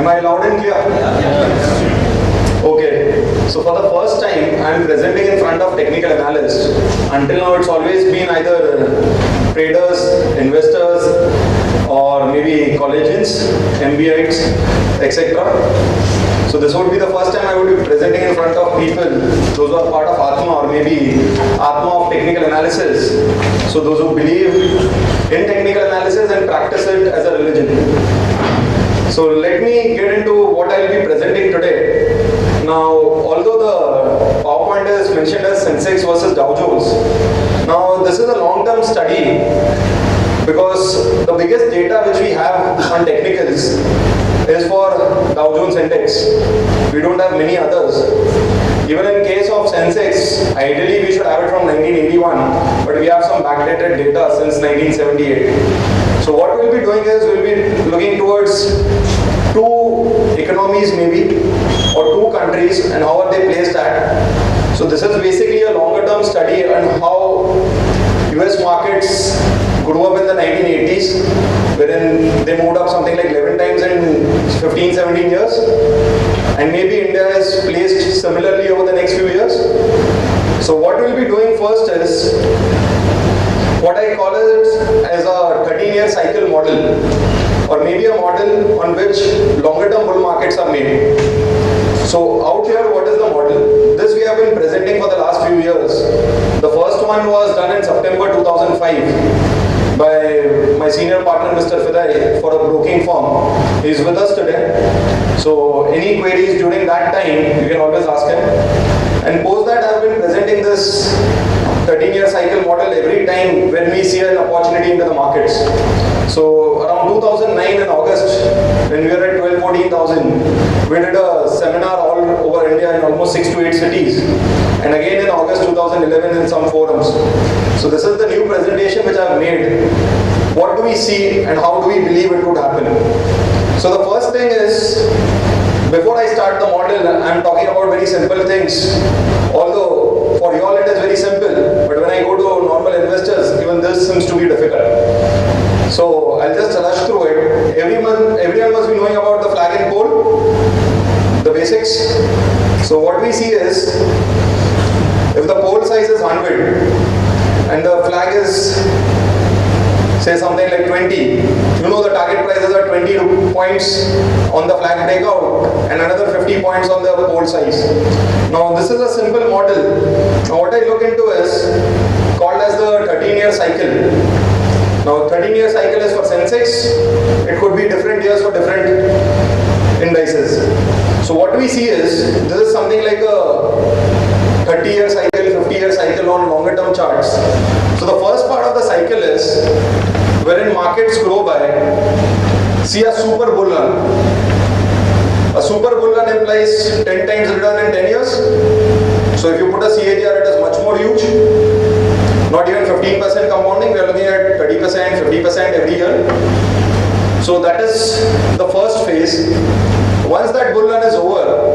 Am I loud and clear? Okay. So for the first time, I am presenting in front of technical analysts. Until now, it's always been either traders, investors, or maybe collegians, MBIs, etc. So this would be the first time I would be presenting in front of people, those who are part of Atma or maybe Atma of technical analysis. So those who believe in technical analysis and practice it as a religion. So let me get into what I will be presenting today. Now, although the PowerPoint is mentioned as Sensex versus Dow Jones, now this is a long-term study because the biggest data which we have on technicals is for Dow Jones Index. We don't have many others. Even in case of Sensex, ideally we should have it from 1981, but we have some backdated data since 1978. So what we'll be doing is we'll be looking towards two economies maybe, or two countries, and how are they placed at. So this is basically a longer term study on how US markets grew up in the 1980s, wherein they moved up something like 11 times in 15-17 years, and maybe India is placed similarly over the next few years. So what we'll be doing first is what I call it as a 13-year cycle model, or maybe a model on which longer term bull markets are made. So out here, what is the model? This we have been presenting for the last few years. The first one was done in September 2005 by my senior partner Mr. Fidai for a broking firm. He is with us today. So any queries during that time, you can always ask him. And post that, I have been presenting this 13-year cycle model every time when we see an opportunity into the markets. So around 2009 in August, when we were at 12-14,000, we did a seminar all over India in almost 6 to 8 cities. And again in August 2011 in some forums. So this is the new presentation which I have made. What do we see and how do we believe it would happen? So the first thing is, before I start the model, I am talking about very simple things. Although for you all it is very simple, but when I go to normal investors, even this seems to be difficult. So I'll just rush through it. Everyone must be knowing about the flag and pole, the basics. So what we see is, if the pole size is 100 and the flag is say something like 20, you know the target prices are 20 points on the flag breakout and another 50 points on the pole size. Now this is a simple model. Now what I look into is called as the 13-year cycle. Now 13-year cycle is for Sensex. It could be different years for different indices. So what we see is, this is something like a 30-year cycle, 50-year cycle on longer term charts. So the first part of the cycle is wherein markets grow by, see a super bull run. A super bull run implies 10 times return in 10 years. So if you put a CAGR, it is much more huge. Not even 15% compounding, we are looking at 30%, 50% every year. So that is the first phase. Once that bull run is over,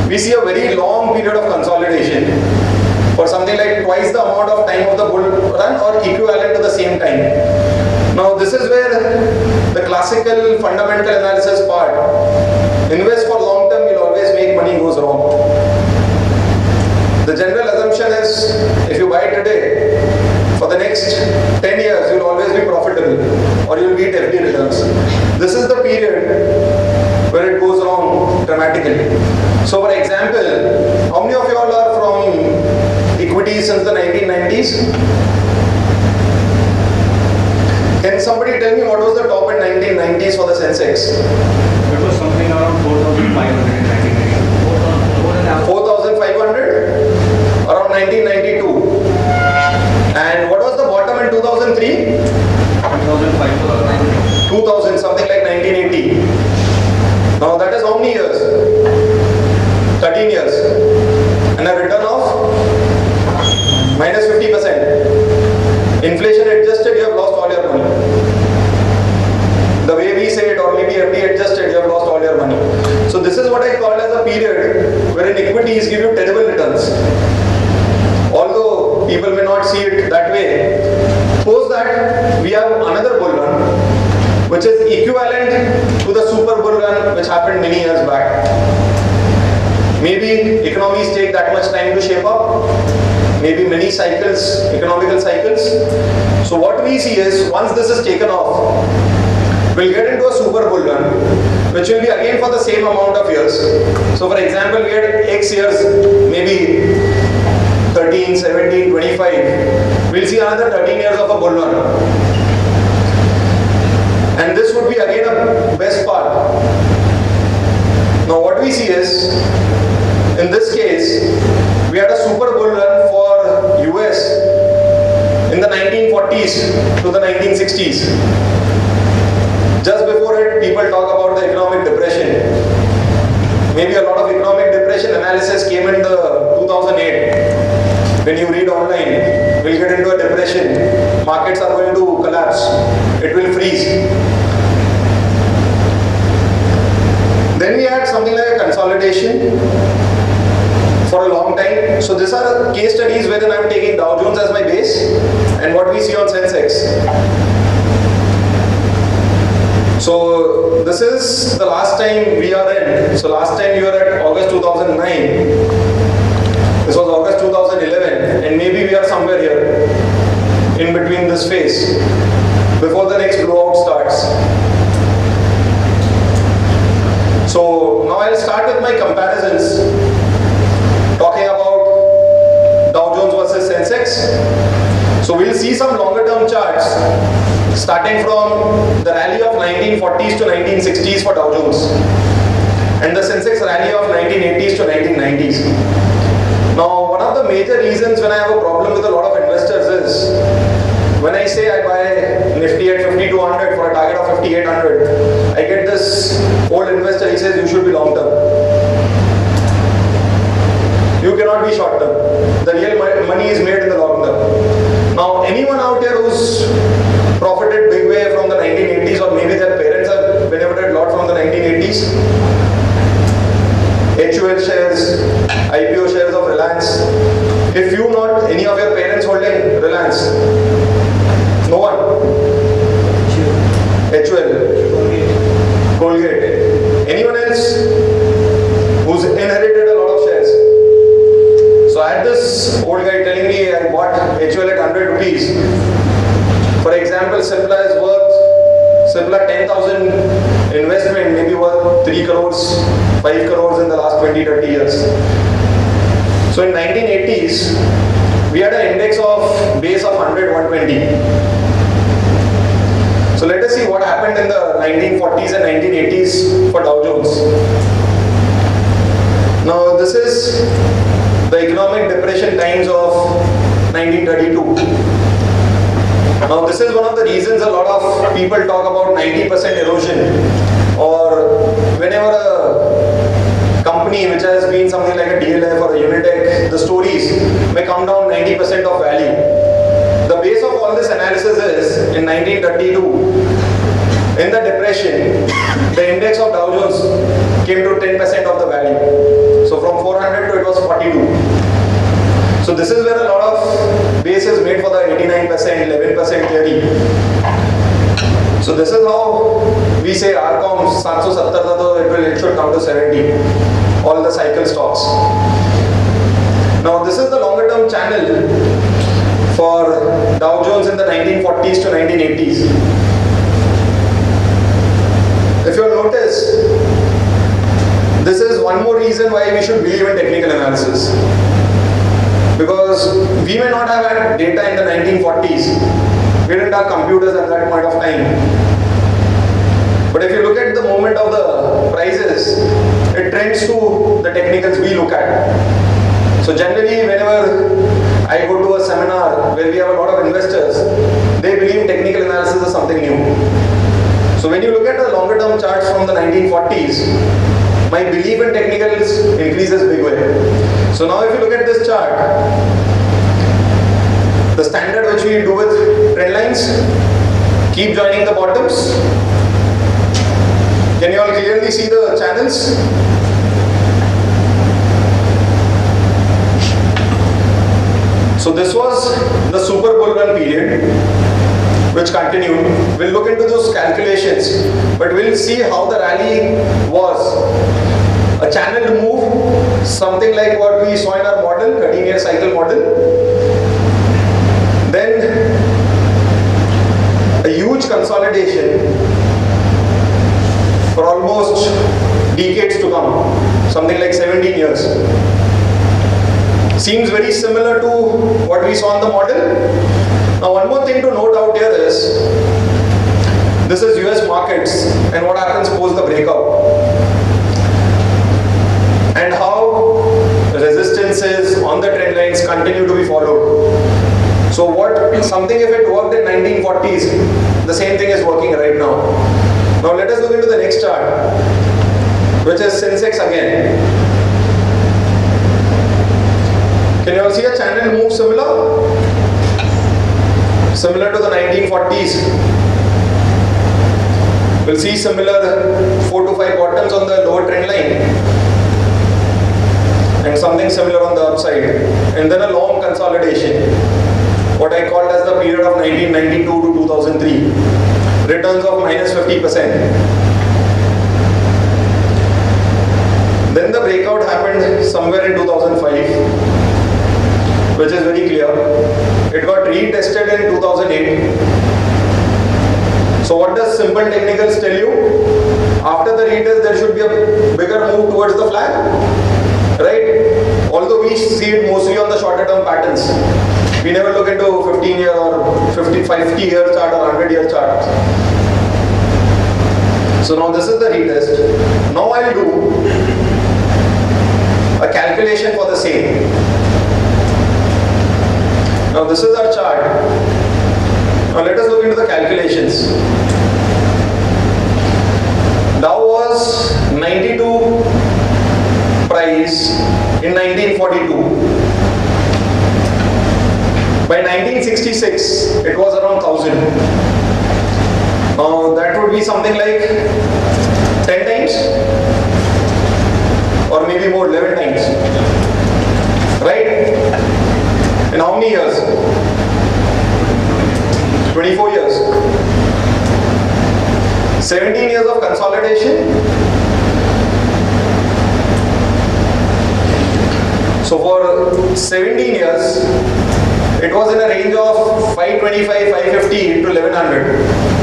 we see a very long period of consolidation for something like twice the amount of time of the bull run or equivalent to the same time. Now this is where the classical fundamental analysis part, invest for long term, you'll always make money, goes wrong. The general assumption is, if you buy today, for the next 10 years, you'll always be profitable or you'll beat FD returns. This is the period where it goes wrong dramatically. So for example, how many of you all are from equities since the 1990s? Can somebody tell me what was the top in 1990s for the Sensex? It was something around 4,500 in 1990. 4,500? Around 1992. And what was the bottom in 2003? 2000, something like 1980. Now that is how many years? 13 years. And a return of minus 50%. Inflation adjusted, you have lost all your money. The way we say it, or maybe FD adjusted, you have lost all your money. So this is what I call as a period wherein equities give you terrible returns. Although people may not see it that way. Post that, we have another bull run, which is equivalent to the super bull run which happened many years back. Maybe economies take that much time to shape up. Maybe many cycles, economical cycles. So what we see is once this is taken off, we'll get into a super bull run, which will be again for the same amount of years. So for example, we had X years, maybe 13, 17, 25. We'll see another 13 years of a bull run. And this would be again a best part. Now what we see is, in this case, we had a super bull run for US in the 1940s to the 1960s. Just before it, people talk about the economic depression. Maybe a lot of economic depression analysis came in the 2008. When you read online, we'll get into a depression. Markets are going to collapse. It will freeze. Then we had something like a consolidation for a long time. So these are case studies wherein I'm taking Dow Jones as my base and what we see on Sensex. So this is the last time we are in. So last time you were at August 2009. This was August 2011 and maybe we are somewhere here in between this phase before the next blowout starts. So now I'll start with my comparisons, talking about Dow Jones versus Sensex. So we'll see some longer term charts starting from the rally of 1940s to 1960s for Dow Jones and the Sensex rally of 1980s to 1990s. Now one of the major reasons when I have a problem with a lot of investors is when I say I buy Nifty at 5200 for a target of 5800, I get this old investor, he says you should be long term. You cannot be short term. The real money is made in the long term. Now anyone out here who's profited big way from the 1980s or maybe their parents have benefited a lot from the 1980s, HUL shares, IPO shares of Reliance, if you not any of your parents holding Reliance, no one. HUL, Colgate, anyone else who's inherited a lot of shares. So I had this old guy telling me I bought HUL at 100 rupees. For example, Cipla is worth, Cipla 10,000 investment maybe worth 3 crores, 5 crores in the last 20-30 years. So in 1980s, we had an index of base of 100, 120. So let us see what happened in the 1940s and 1980s for Dow Jones. Now this is the economic depression times of 1932. Now this is one of the reasons a lot of people talk about 90% erosion, or whenever a company which has been something like a DLF or a Unitech, the stories may come down 90% of value. The base of all this analysis is in 1932, in the depression, the index of Dow Jones came to 10% of the value. So from 400 to it was 42. So this is where a lot of base is made for the 89%, 11% theory. So this is how we say RCOM 770 tha to it should come to 70. All the cycle stocks. Now this is the longer term channel for Dow Jones in the 1940s to 1980s. If you will notice, this is one more reason why we should believe in technical analysis. Because we may not have had data in the 1940s. We didn't have computers at that point of time. But if you look at the movement of the prices, it trends to the technicals we look at. So generally, whenever I go to a seminar where we have a lot of investors, they believe technical analysis is something new. So when you look at the longer term charts from the 1940s, my belief in technicals increases big way. So now if you look at this chart, the standard which we do with trend lines, keep joining the bottoms. Can you all clearly see the channels? So this was the super bull run period, which continued. We'll look into those calculations, but we'll see how the rally was. A channeled move, something like what we saw in our model, 13-year cycle model. Then a huge consolidation for almost decades to come, something like 17 years. Seems very similar to what we saw in the model. Now one more thing to note out here is, this is US markets and what happens post the breakout. And how resistances on the trend lines continue to be followed. So something if it worked in 1940s, the same thing is working right now. Now let us look into the next chart, which is Sensex again. Can you all see a channel move similar? Similar to the 1940s. We'll see similar 4 to 5 bottoms on the lower trend line. And something similar on the upside. And then a long consolidation. What I called as the period of 1992 to 2003. Returns of minus 50%. Then the breakout happened somewhere in 2005. Which is very clear. It got retested in 2008. So what does simple technicals tell you? After the retest, there should be a bigger move towards the flag, right? Although we see it mostly on the shorter term patterns. We never look into 15-year or 50-year chart or 100-year chart. So now this is the retest. Now I'll do a calculation for the same. Now this is our chart. Now let us look into the calculations. Dow was 92 price in 1942. By 1966, it was around 1000. Now that would be something like 10 times or maybe more, 11 times. Right? In how many years? 24 years. 17 years of consolidation. So for 17 years, it was in a range of 525, 550 to 1100.